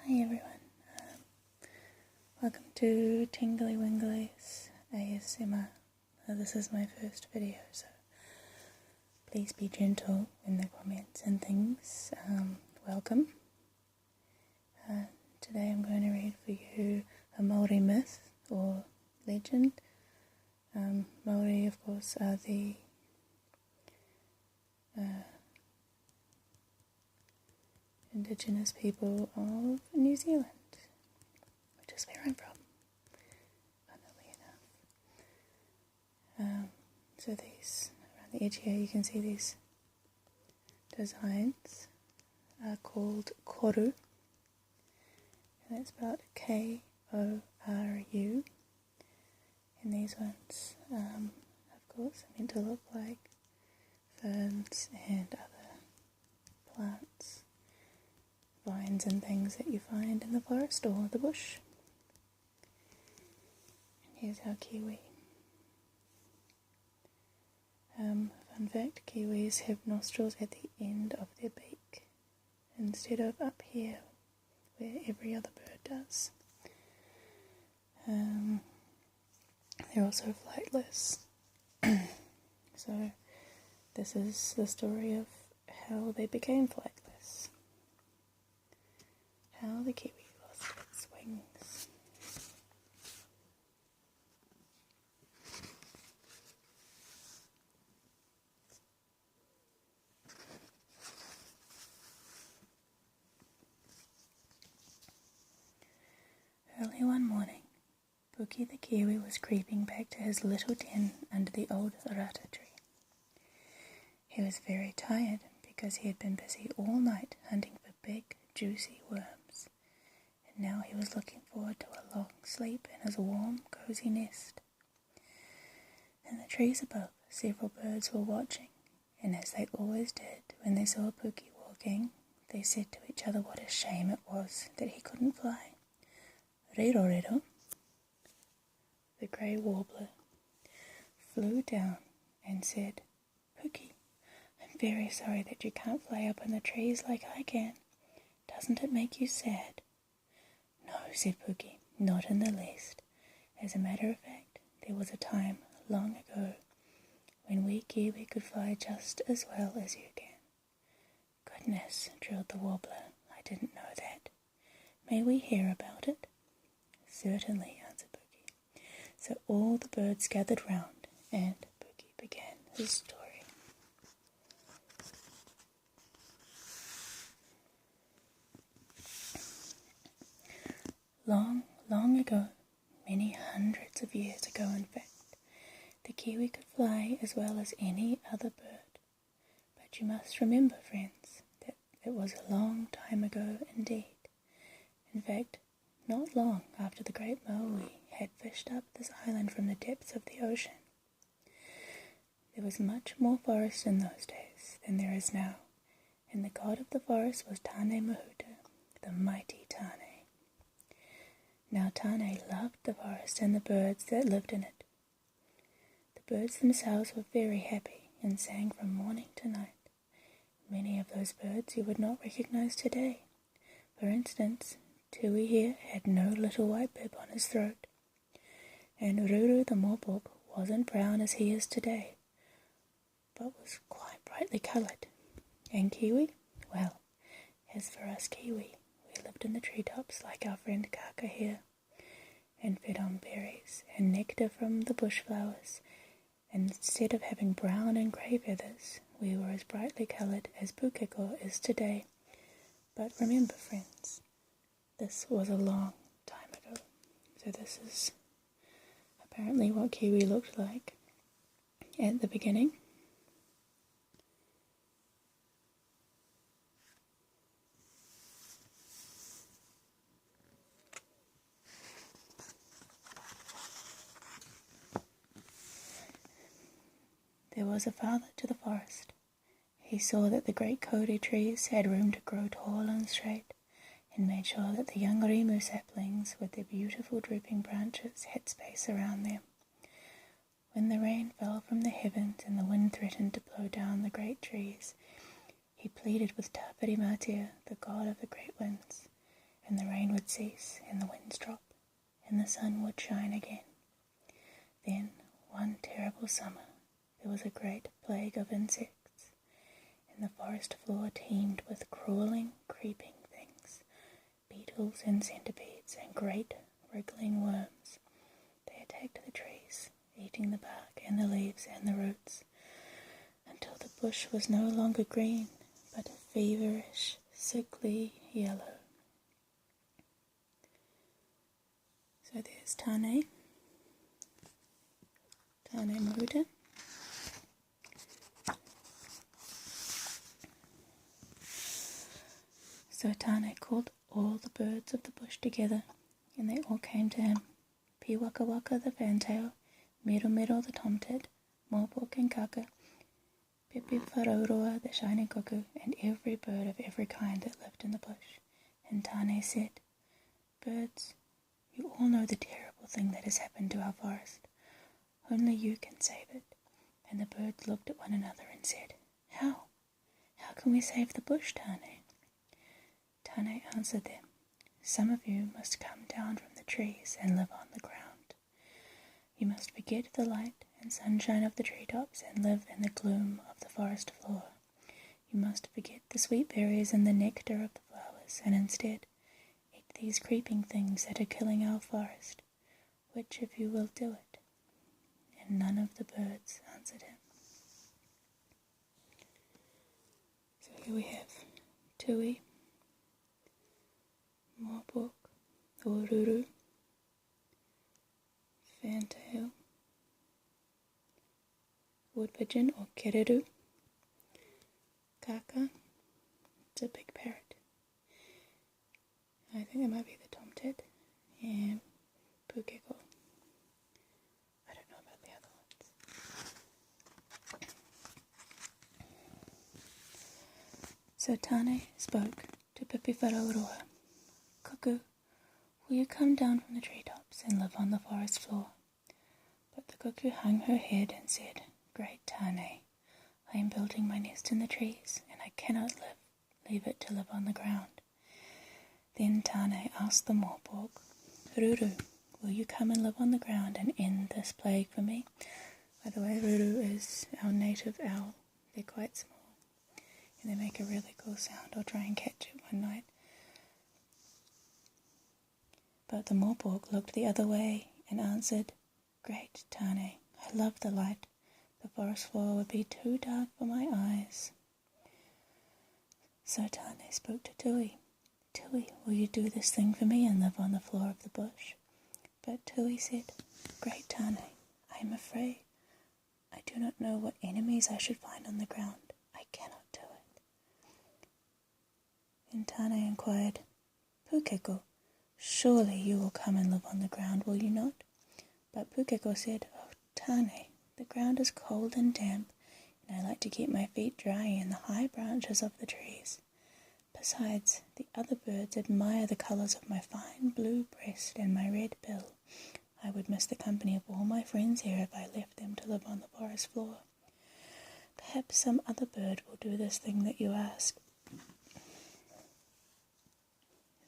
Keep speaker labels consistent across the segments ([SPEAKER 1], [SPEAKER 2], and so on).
[SPEAKER 1] Hi everyone, welcome to TinglyWinglies ASMR. This is my first video, so please be gentle in the comments and things. Welcome. Today I'm going to read for you a Maori myth or legend. Maori, of course, are the Indigenous people of New Zealand, which is where I'm from, funnily enough. So these, around the edge here, you can see these designs are called koru, and that's spelled Koru. And these ones, of course, are meant to look like ferns and other plants, vines and things that you find in the forest or the bush. And here's our kiwi. Fun fact, kiwis have nostrils at the end of their beak instead of up here where every other bird does. They're also flightless. So this is the story of how they became flightless. How the kiwi lost its wings. Early one morning, Puki the kiwi was creeping back to his little den under the old rata tree. He was very tired because he had been busy all night hunting for big, juicy worms. Now he was looking forward to a long sleep in his warm, cosy nest. In the trees above, several birds were watching, and as they always did when they saw Puki walking, they said to each other what a shame it was that he couldn't fly. Rero rero, the grey warbler, flew down and said, "Puki, I'm very sorry that you can't fly up in the trees like I can. Doesn't it make you sad?" "No," said Puki, "not in the least. As a matter of fact, there was a time long ago when we kiwi could fly just as well as you can." "Goodness," trilled the warbler, "I didn't know that. May we hear about it?" "Certainly," answered Puki. So all the birds gathered round, and Puki began his story. Long, long ago, many hundreds of years ago in fact, the kiwi could fly as well as any other bird. But you must remember, friends, that it was a long time ago indeed. In fact, not long after the great maori had fished up this island from the depths of the ocean. There was much more forest in those days than there is now, and the god of the forest was Tane Mahuta, the mighty Tane. Now Tane loved the forest and the birds that lived in it. The birds themselves were very happy and sang from morning to night. Many of those birds you would not recognize today. For instance, Tui here had no little white bib on his throat, and Ruru the morbog wasn't brown as he is today, but was quite brightly coloured. And Kiwi? Well, as for us Kiwi, we lived in the treetops like our friend Kaka here, and fed on berries and nectar from the bush flowers, and instead of having brown and grey feathers, we were as brightly coloured as Pukeko is today. But remember, friends, this was a long time ago, so this is apparently what Kiwi looked like at the beginning. There was a father to the forest. He saw that the great kauri trees had room to grow tall and straight, and made sure that the young rimu saplings with their beautiful drooping branches had space around them. When the rain fell from the heavens and the wind threatened to blow down the great trees, he pleaded with Tāwhiri Mātea, the god of the great winds, and the rain would cease, and the winds drop, and the sun would shine again. Then, one terrible summer, there was a great plague of insects, and the forest floor teemed with crawling, creeping things, beetles and centipedes, and great wriggling worms. They attacked the trees, eating the bark and the leaves and the roots, until the bush was no longer green, but a feverish, sickly yellow. So there's Tane Maruta. So Tane called all the birds of the bush together, and they all came to him. Pi Waka Waka the fantail, Miro Miro the tomtit, Mopok and Kaka, Pipi Wharauroa the shining cuckoo, and every bird of every kind that lived in the bush. And Tane said, "Birds, you all know the terrible thing that has happened to our forest. Only you can save it." And the birds looked at one another and said, "How? How can we save the bush, Tane?" Tane answered them, "Some of you must come down from the trees and live on the ground. You must forget the light and sunshine of the treetops and live in the gloom of the forest floor. You must forget the sweet berries and the nectar of the flowers, and instead eat these creeping things that are killing our forest. Which of you will do it?" And none of the birds answered him. So here we have Tui, Mopok, Oruru, Fantail, Wood Pigeon or Kereru, Kaka, it's a big parrot. I think that might be the tomtit, and Pukeko. I don't know about the other ones. So Tane spoke to Pipi Wharauroa. "Cuckoo, will you come down from the treetops and live on the forest floor?" But the cuckoo hung her head and said, "Great Tane, I am building my nest in the trees, and I cannot leave it to live on the ground." Then Tane asked the Mopok, "Ruru, will you come and live on the ground and end this plague for me?" By the way, Ruru is our native owl. They're quite small, and they make a really cool sound. I'll try and catch it one night. But the Mopok looked the other way and answered, "Great Tane, I love the light. The forest floor would be too dark for my eyes." So Tane spoke to Tui. "Tui, will you do this thing for me and live on the floor of the bush?" But Tui said, "Great Tane, I am afraid. I do not know what enemies I should find on the ground. I cannot do it." And Tane inquired, "Pukeko, surely you will come and live on the ground, will you not?" But Pukeko said, "Oh, Tane, the ground is cold and damp, and I like to keep my feet dry in the high branches of the trees. Besides, the other birds admire the colours of my fine blue breast and my red bill. I would miss the company of all my friends here if I left them to live on the forest floor. Perhaps some other bird will do this thing that you ask."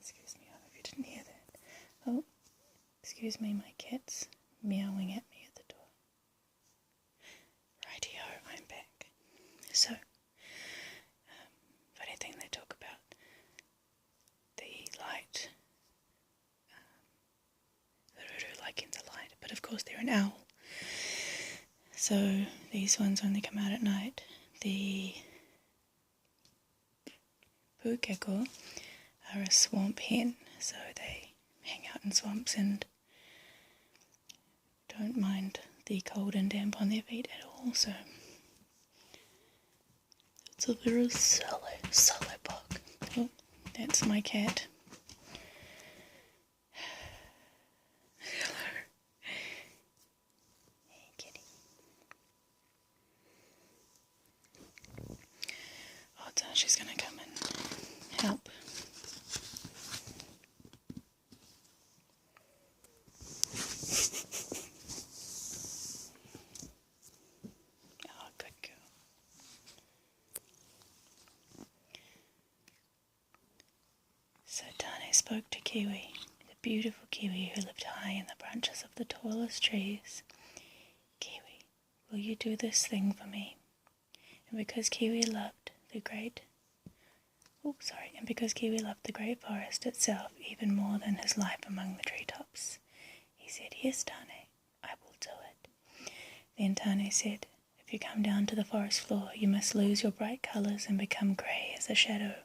[SPEAKER 1] Excuse me, I hope you didn't hear that. Oh, excuse me, my cat's meowing at me at the door. Rightio, I'm back. So, funny thing, they talk about the light, the Ruru liking the light, but of course they're an owl. So these ones only come out at night. The Pukeko are a swamp hen, so they hang out in swamps and don't mind the cold and damp on their feet at all, so it's a very silly bug. Oh, that's my cat. Hello. Hey, kitty. Oh, she's going to come and help. Oh, good girl. So Tane spoke to Kiwi, the beautiful Kiwi who lived high in the branches of the tallest trees. Kiwi, will you do this thing for me? And because Kiwi loved the great forest itself even more than his life among the treetops, he said, "Yes, Tane, I will do it." Then Tane said, "If you come down to the forest floor, you must lose your bright colours and become grey as a shadow.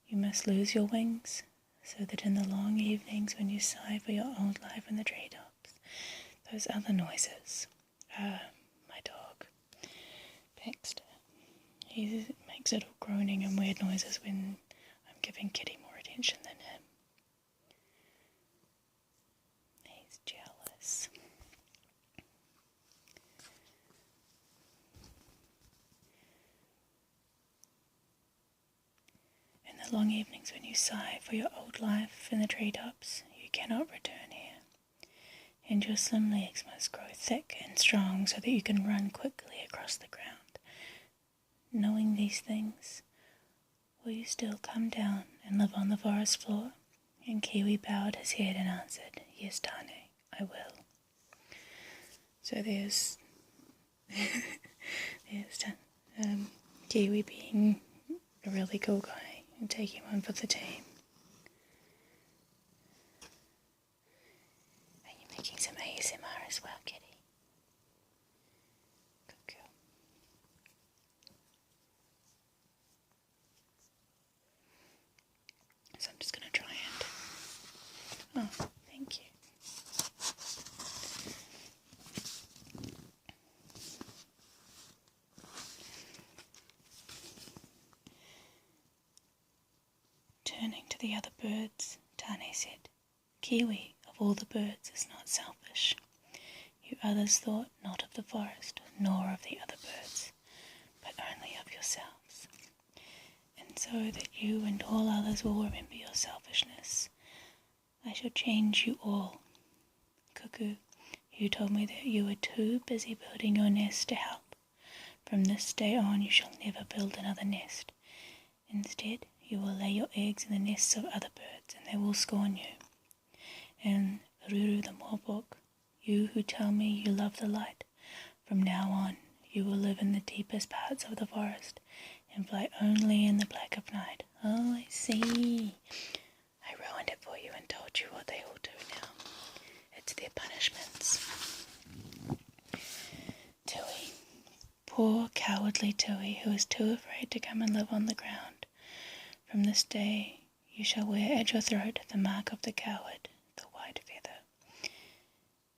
[SPEAKER 1] You must lose your wings, so that in the long evenings when you sigh for your old life in the treetops, those other noises, my dog, Baxter, he makes little groaning and weird noises when I'm giving Kitty more attention than him. He's jealous. In the long evenings when you sigh for your old life in the treetops, you cannot return here, and your slim legs must grow thick and strong so that you can run quickly across the ground. Knowing these things, will you still come down and live on the forest floor?" And Kiwi bowed his head and answered, "Yes, Tane, I will." So there's Kiwi being a really cool guy and taking one for the team. Are you making some ASMR as well, Kitty? Good girl. So I'm just going to try and... Oh, thank you. Turning to the other birds, Tane said, "Kiwi, of all the birds, is not selfish. You others thought not of the forest, nor of the other birds, but only of yourselves. And so that you and all others will remember your selfishness, I shall change you all. Cuckoo, you told me that you were too busy building your nest to help. From this day on you shall never build another nest. Instead, you will lay your eggs in the nests of other birds, and they will scorn you. And Ruru the Morbok, you who tell me you love the light, from now on you will live in the deepest parts of the forest and fly only in the black of night." Oh, I see. I ruined it for you and told you what they all do now. It's their punishments. Tui. Poor cowardly Tui, who is too afraid to come and live on the ground. From this day you shall wear at your throat the mark of the coward, the white feather.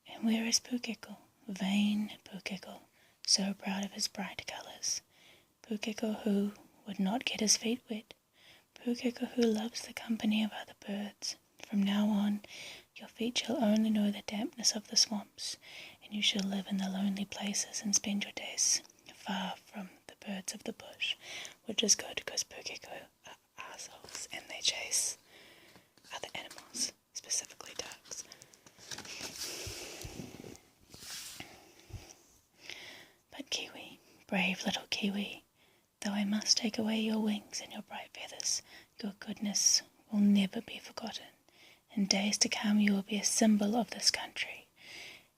[SPEAKER 1] And where is Pukeko, vain Pukeko, so proud of his bright colours? Pukeko who would not get his feet wet. Pukeko who loves the company of other birds. From now on your feet shall only know the dampness of the swamps, and you shall live in the lonely places and spend your days far from the birds of the bush, which is good because Pukeko are assholes and they chase other animals, specifically ducks. But Kiwi, brave little Kiwi, though I must take away your wings and your bright feathers, your goodness will never be forgotten. In days to come you will be a symbol of this country,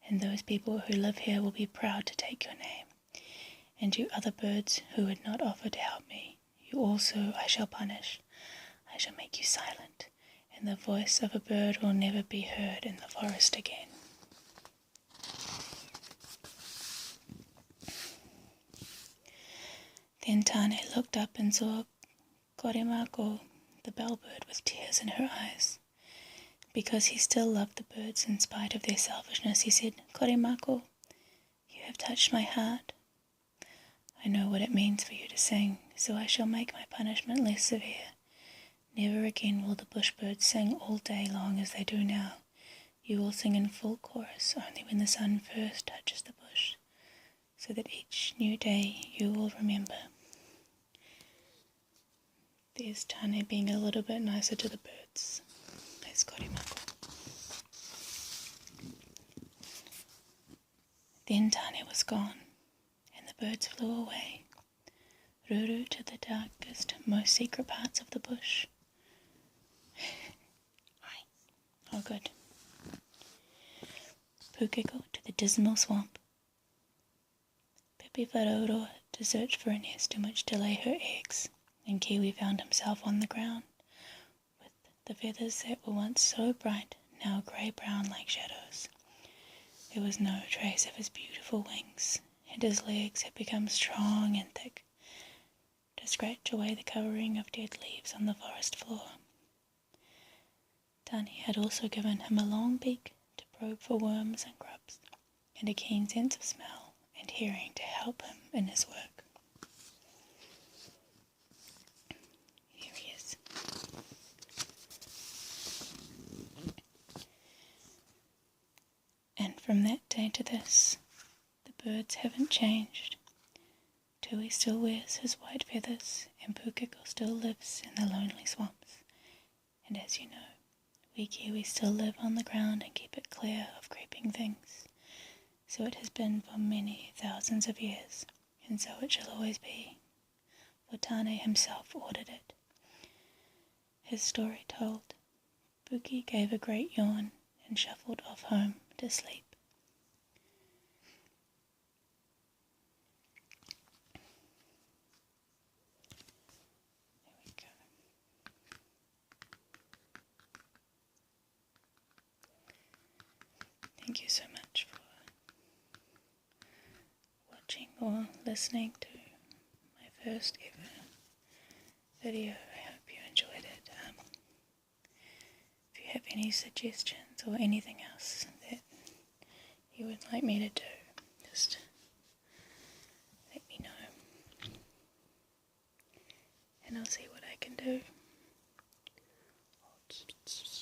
[SPEAKER 1] and those people who live here will be proud to take your name. And you other birds who would not offer to help me, you also I shall punish. I shall make you silent, and the voice of a bird will never be heard in the forest again. Then Tane looked up and saw Koremako, the bellbird, with tears in her eyes. Because he still loved the birds in spite of their selfishness, he said, "Koremako, you have touched my heart. I know what it means for you to sing, so I shall make my punishment less severe. Never again will the bush birds sing all day long as they do now. You will sing in full chorus only when the sun first touches the bush, so that each new day you will remember." There's Tane being a little bit nicer to the birds. There's Koremako. Then Tane was gone, and the birds flew away, Ruru to the darkest, most secret parts of the bush. good. Pukeko to the dismal swamp. Pepe wharaoroa to search for a nest in which to lay her eggs, and Kiwi found himself on the ground, with the feathers that were once so bright, now grey-brown like shadows. There was no trace of his beautiful wings, and his legs had become strong and thick, to scratch away the covering of dead leaves on the forest floor. Tani had also given him a long beak to probe for worms and grubs, and a keen sense of smell and hearing to help him in his work. Here he is. And from that day to this, the birds haven't changed. Tui still wears his white feathers, and Pukeko still lives in the lonely swamps. And as you know, we Kiwis still live on the ground and keep it clear of creeping things. So it has been for many thousands of years, and so it shall always be, for Tane himself ordered it. His story told, Puki gave a great yawn and shuffled off home to sleep. There we go. Thank you so much for watching or listening to my first ever video. I hope you enjoyed it. If you have any suggestions or anything else that you would like me to do, just let me know, and I'll see what I can do. Oh, kitty, kitty.